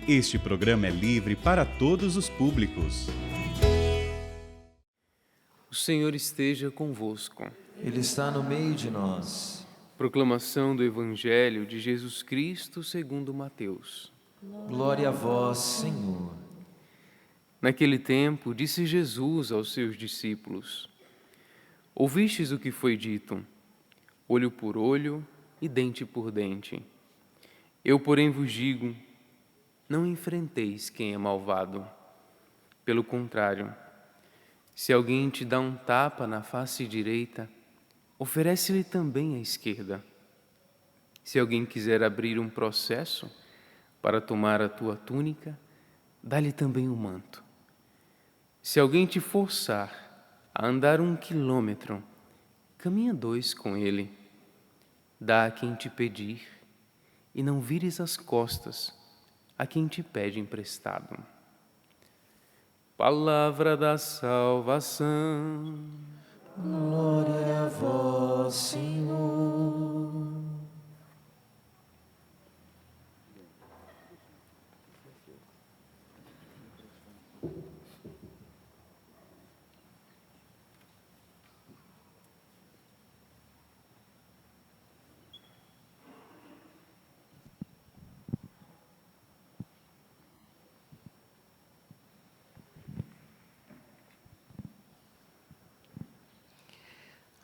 Este programa é livre para todos os públicos. O Senhor esteja convosco. Ele está no meio de nós. Proclamação do Evangelho de Jesus Cristo segundo Mateus. Glória a vós, Senhor. Naquele tempo, disse Jesus aos seus discípulos: Ouvistes o que foi dito, olho por olho e dente por dente. Eu, porém, vos digo, não enfrenteis quem é malvado. Pelo contrário, se alguém te dá um tapa na face direita, oferece-lhe também a esquerda. Se alguém quiser abrir um processo para tomar a tua túnica, dá-lhe também o manto. Se alguém te forçar a andar 1 quilômetro, caminha 2 com ele. Dá a quem te pedir, e não vires as costas a quem te pede emprestado. Palavra da salvação. Glória a vós, Senhor.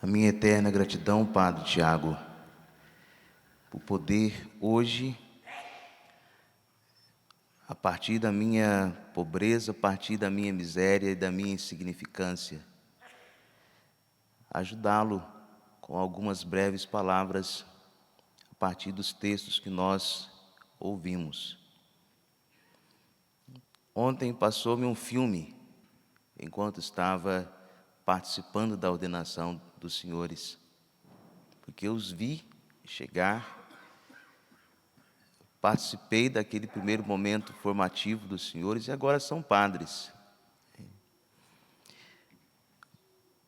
A minha eterna gratidão, Padre Tiago, por poder hoje, a partir da minha pobreza, a partir da minha miséria e da minha insignificância, ajudá-lo com algumas breves palavras a partir dos textos que nós ouvimos. Ontem passou-me um filme, enquanto estava participando da ordenação dos senhores, porque eu os vi chegar, participei daquele primeiro momento formativo dos senhores e agora são padres.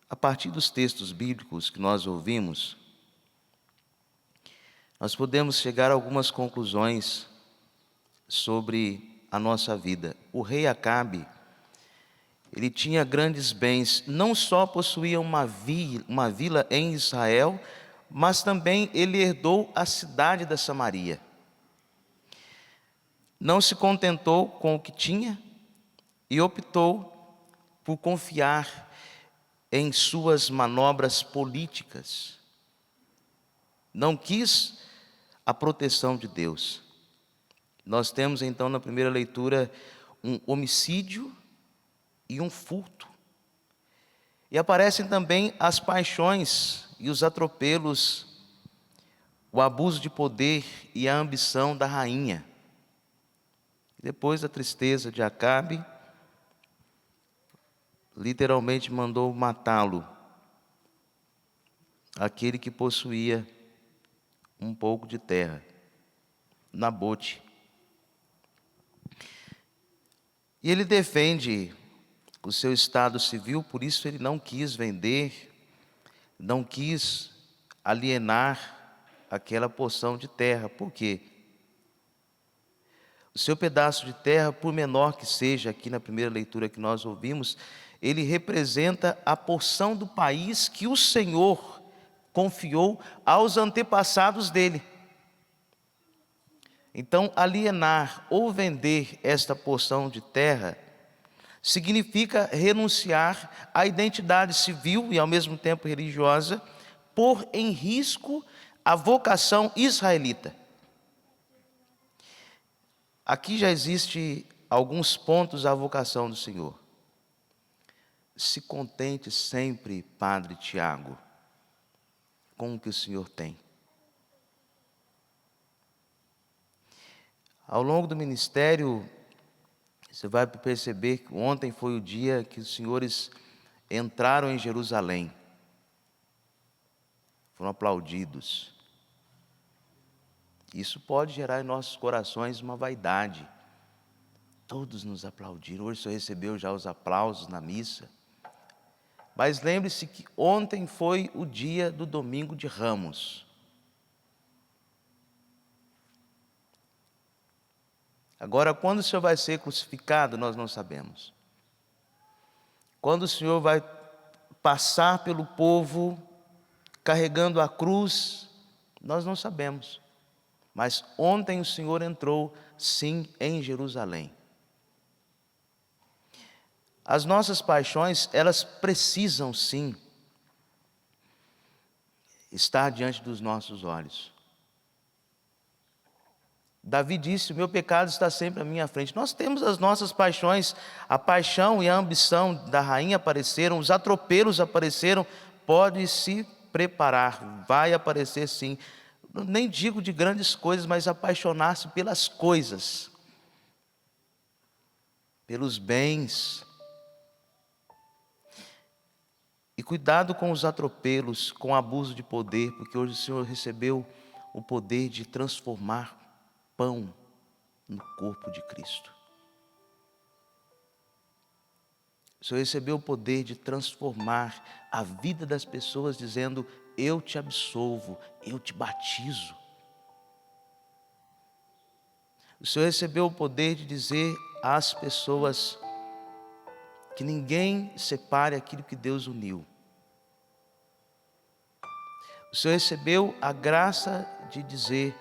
A partir dos textos bíblicos que nós ouvimos, nós podemos chegar a algumas conclusões sobre a nossa vida. O rei Acabe, ele tinha grandes bens, não só possuía uma vila em Israel, mas também ele herdou a cidade da Samaria. Não se contentou com o que tinha e optou por confiar em suas manobras políticas. Não quis a proteção de Deus. Nós temos então na primeira leitura um homicídio e um furto. E aparecem também as paixões e os atropelos, o abuso de poder e a ambição da rainha. Depois da tristeza de Acabe, literalmente mandou matá-lo, aquele que possuía um pouco de terra, Nabote. E ele defende o seu estado civil, por isso ele não quis vender, não quis alienar aquela porção de terra. Por quê? O seu pedaço de terra, por menor que seja, aqui na primeira leitura que nós ouvimos, ele representa a porção do país que o Senhor confiou aos antepassados dele. Então, alienar ou vender esta porção de terra significa renunciar à identidade civil e ao mesmo tempo religiosa, pôr em risco a vocação israelita. Aqui já existe alguns pontos à vocação do Senhor. Se contente sempre, Padre Tiago, com o que o Senhor tem. Ao longo do ministério, você vai perceber que ontem foi o dia que os senhores entraram em Jerusalém. Foram aplaudidos. Isso pode gerar em nossos corações uma vaidade. Todos nos aplaudiram. Hoje o senhor recebeu já os aplausos na missa. Mas lembre-se que ontem foi o dia do domingo de Ramos. Agora, quando o Senhor vai ser crucificado, nós não sabemos. Quando o Senhor vai passar pelo povo carregando a cruz, nós não sabemos. Mas ontem o Senhor entrou, sim, em Jerusalém. As nossas paixões, elas precisam, sim, estar diante dos nossos olhos. Davi disse: o meu pecado está sempre à minha frente. Nós temos as nossas paixões, a paixão e a ambição da rainha apareceram, os atropelos apareceram, pode se preparar, vai aparecer sim. Nem digo de grandes coisas, mas apaixonar-se pelas coisas, pelos bens. E cuidado com os atropelos, com o abuso de poder, porque hoje o Senhor recebeu o poder de transformar pão no corpo de Cristo. O Senhor recebeu o poder de transformar a vida das pessoas, dizendo: eu te absolvo, eu te batizo. O Senhor recebeu o poder de dizer às pessoas que ninguém separe aquilo que Deus uniu. O Senhor recebeu a graça de dizer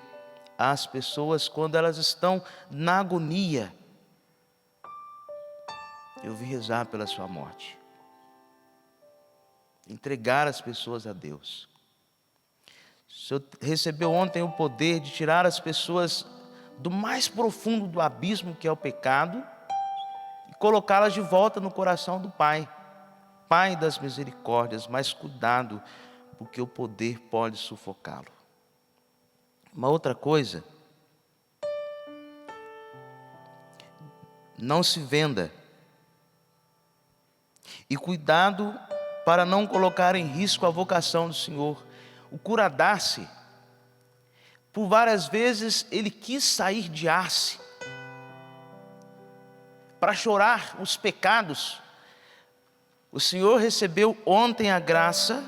às pessoas, quando elas estão na agonia: eu vim rezar pela sua morte. Entregar as pessoas a Deus. O Senhor recebeu ontem o poder de tirar as pessoas do mais profundo do abismo que é o pecado e colocá-las de volta no coração do Pai. Pai das misericórdias, mas cuidado, porque o poder pode sufocá-lo. Uma outra coisa: não se venda. E cuidado para não colocar em risco a vocação do Senhor. O Curadáce, por várias vezes, ele quis sair de Arce para chorar os pecados. O Senhor recebeu ontem a graça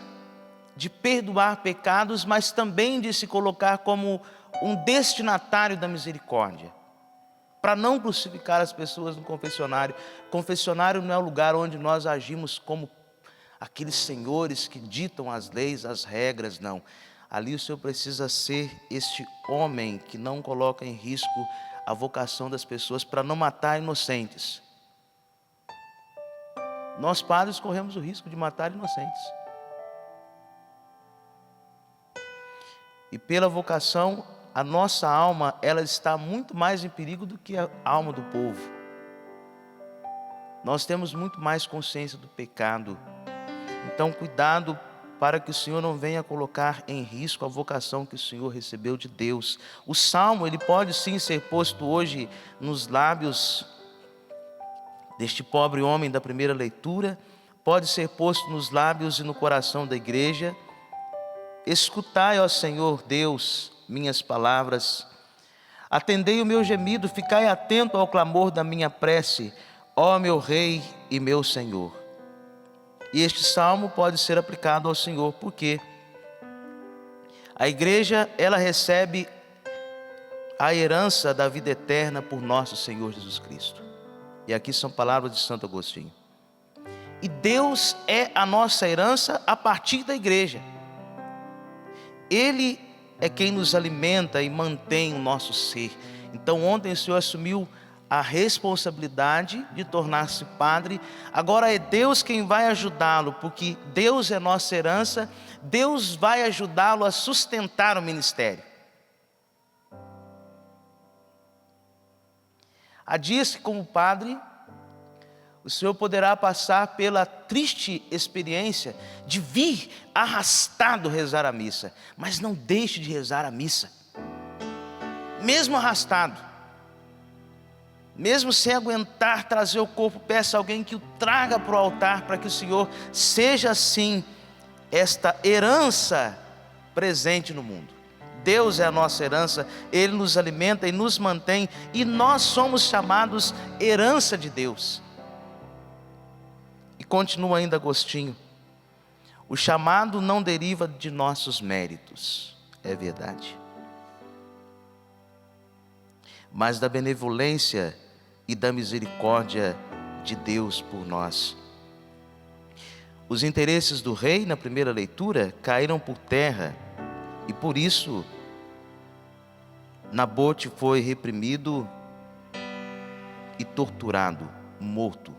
de perdoar pecados, mas também de se colocar como um destinatário da misericórdia, para não crucificar as pessoas no confessionário. Confessionário não é o lugar onde nós agimos como aqueles senhores que ditam as leis, as regras, não. Ali o Senhor precisa ser este homem que não coloca em risco a vocação das pessoas, para não matar inocentes. Nós padres corremos o risco de matar inocentes. E pela vocação, a nossa alma, ela está muito mais em perigo do que a alma do povo. Nós temos muito mais consciência do pecado. Então, cuidado para que o Senhor não venha colocar em risco a vocação que o Senhor recebeu de Deus. O salmo, ele pode sim ser posto hoje nos lábios deste pobre homem da primeira leitura, pode ser posto nos lábios e no coração da igreja. Escutai, ó Senhor Deus, minhas palavras, atendei o meu gemido, ficai atento ao clamor da minha prece, ó meu Rei e meu Senhor. E este salmo pode ser aplicado ao Senhor, porque a igreja, ela recebe a herança da vida eterna por nosso Senhor Jesus Cristo. E aqui são palavras de Santo Agostinho. E Deus é a nossa herança a partir da igreja. Ele é quem nos alimenta e mantém o nosso ser. Então ontem o Senhor assumiu a responsabilidade de tornar-se padre. Agora é Deus quem vai ajudá-lo, porque Deus é nossa herança. Deus vai ajudá-lo a sustentar o ministério. Há dias que, como padre, o Senhor poderá passar pela triste experiência de vir arrastado rezar a missa, mas não deixe de rezar a missa, mesmo arrastado, mesmo sem aguentar trazer o corpo, peça a alguém que o traga para o altar, para que o Senhor seja assim esta herança presente no mundo. Deus é a nossa herança, Ele nos alimenta e nos mantém, e nós somos chamados herança de Deus. E continua ainda Agostinho: o chamado não deriva de nossos méritos, é verdade, mas da benevolência e da misericórdia de Deus por nós. Os interesses do rei, na primeira leitura, caíram por terra, e por isso Nabote foi reprimido e torturado, morto.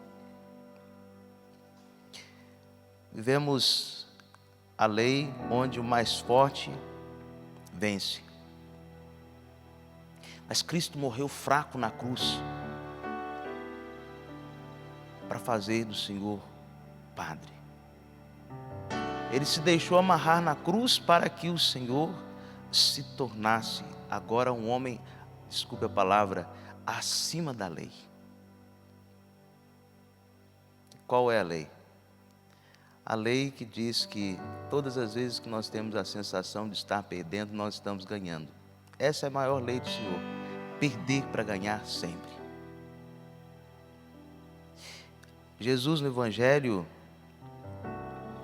Vivemos a lei onde o mais forte vence. Mas Cristo morreu fraco na cruz para fazer do Senhor Padre. Ele se deixou amarrar na cruz para que o Senhor se tornasse agora um homem, desculpe a palavra, acima da lei. Qual é a lei? A lei que diz que todas as vezes que nós temos a sensação de estar perdendo, nós estamos ganhando. Essa é a maior lei do Senhor. Perder para ganhar sempre. Jesus no Evangelho,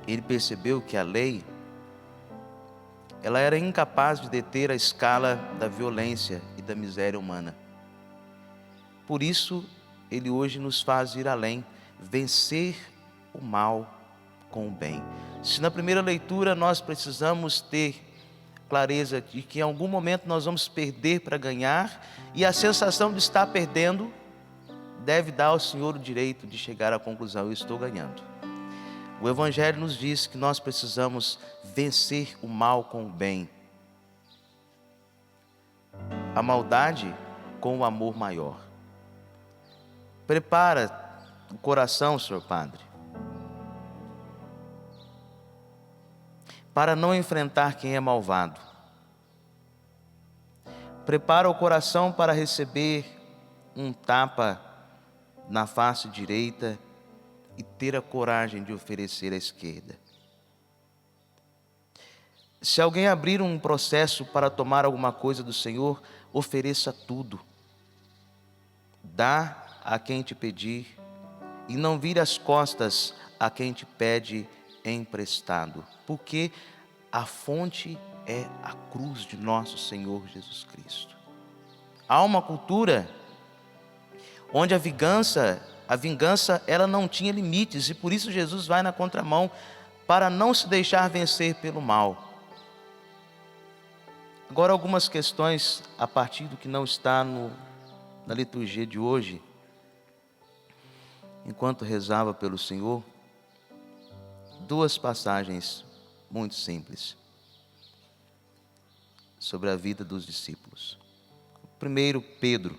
ele percebeu que a lei, ela era incapaz de deter a escala da violência e da miséria humana. Por isso, ele hoje nos faz ir além, vencer o mal com o bem. Se na primeira leitura nós precisamos ter clareza de que em algum momento nós vamos perder para ganhar, e a sensação de estar perdendo deve dar ao Senhor o direito de chegar à conclusão: eu estou ganhando. O Evangelho nos diz que nós precisamos vencer o mal com o bem, a maldade com o amor maior. Prepara o coração, Senhor Padre, para não enfrentar quem é malvado. Prepara o coração para receber um tapa na face direita e ter a coragem de oferecer à esquerda. Se alguém abrir um processo para tomar alguma coisa do Senhor, ofereça tudo. Dá a quem te pedir e não vire as costas a quem te pede emprestado, porque a fonte é a cruz de nosso Senhor Jesus Cristo. Há uma cultura onde a vingança ela não tinha limites, e por isso Jesus vai na contramão para não se deixar vencer pelo mal. Agora, algumas questões a partir do que não está na liturgia de hoje. Enquanto rezava pelo Senhor, duas passagens muito simples sobre a vida dos discípulos. Primeiro, Pedro.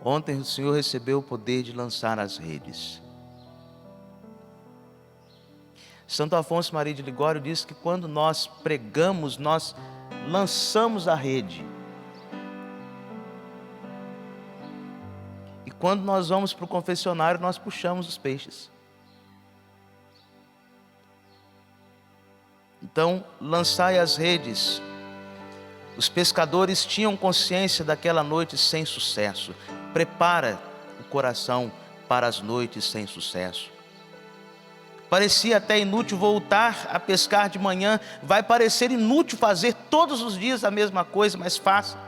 Ontem o Senhor recebeu o poder de lançar as redes. Santo Afonso Maria de Ligório diz que quando nós pregamos, nós lançamos a rede. E quando nós vamos para o confessionário, nós puxamos os peixes. Então, lançai as redes. Os pescadores tinham consciência daquela noite sem sucesso. Prepara o coração para as noites sem sucesso. Parecia até inútil voltar a pescar de manhã. Vai parecer inútil fazer todos os dias a mesma coisa, mas faça.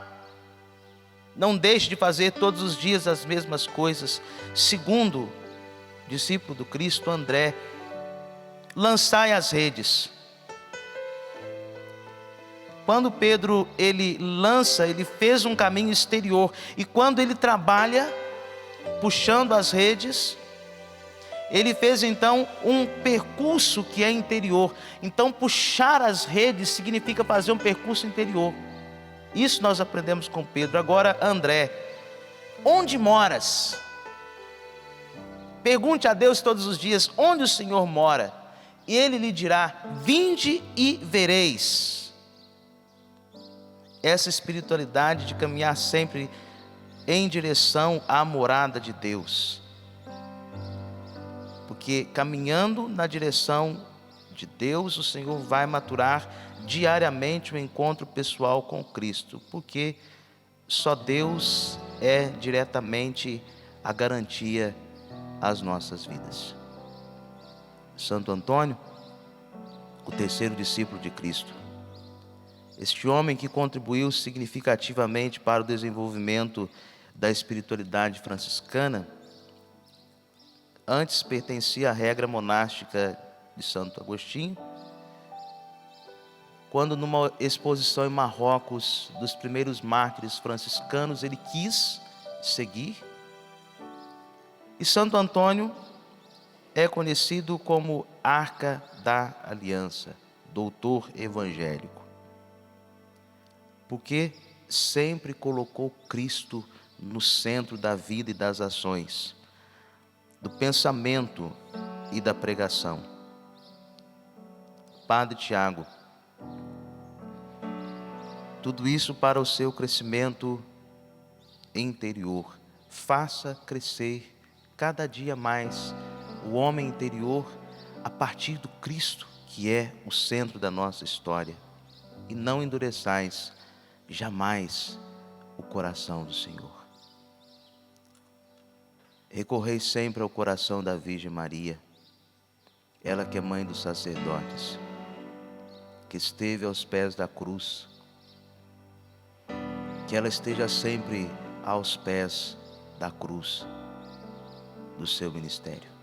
Não deixe de fazer todos os dias as mesmas coisas. Segundo, discípulo do Cristo, André, lançai as redes. Quando Pedro ele fez um caminho exterior, e quando ele trabalha puxando as redes, ele fez então um percurso que é interior. Então puxar as redes significa fazer um percurso interior. Isso nós aprendemos com Pedro. Agora, André, onde moras? Pergunte a Deus todos os dias, onde o Senhor mora? E Ele lhe dirá, vinde e vereis. Essa espiritualidade de caminhar sempre em direção à morada de Deus. Porque caminhando na direção de Deus, o Senhor vai maturar diariamente o encontro pessoal com Cristo. Porque só Deus é diretamente a garantia às nossas vidas. Santo Antônio, o terceiro discípulo de Cristo, Este homem que contribuiu significativamente para o desenvolvimento da espiritualidade franciscana, antes pertencia à regra monástica de Santo Agostinho. Quando numa exposição em Marrocos dos primeiros mártires franciscanos, ele quis seguir. E Santo Antônio é conhecido como Arca da Aliança, doutor evangélico, porque sempre colocou Cristo no centro da vida e das ações, do pensamento e da pregação. Padre Tiago, tudo isso para o seu crescimento interior. Faça crescer cada dia mais o homem interior a partir do Cristo, que é o centro da nossa história. E não endureçais jamais o coração do Senhor. Recorrei sempre ao coração da Virgem Maria, ela que é mãe dos sacerdotes, que esteve aos pés da cruz. Que ela esteja sempre aos pés da cruz do seu ministério.